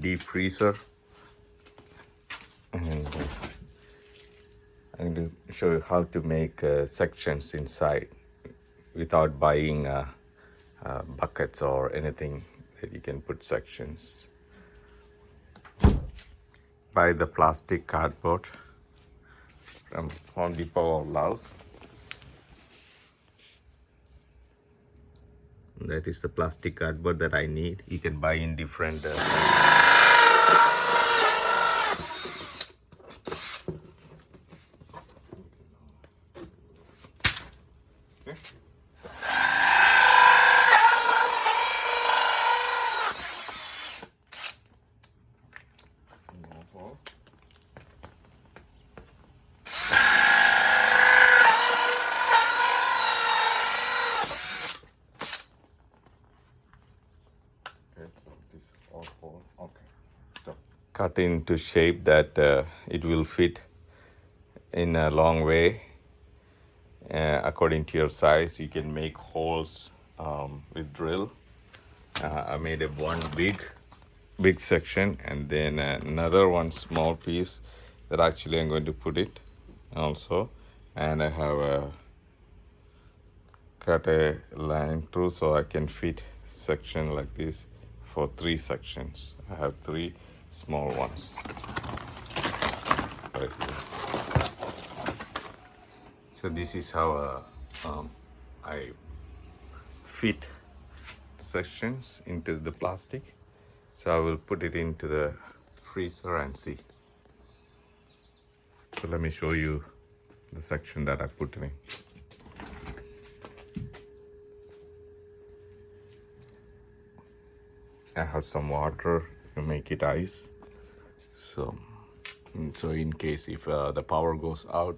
deep freezer, and I'm going to show you how to make sections inside without buying buckets or anything that you can put sections. Buy the plastic cardboard from Home Depot or Lowe's. That is the plastic cardboard that I need. You can buy in different cut into shape that it will fit in a long way according to your size. You can make holes with drill. I made one big section and then another one small piece that actually I'm going to put it also, and I have cut a line through so I can fit section like this for 3 sections. I have 3 small ones right here. So this is how I fit sections into the plastic. So I will put it into the freezer and see. So let me show you the section that I put in. I have some water to make it ice. So in case if the power goes out,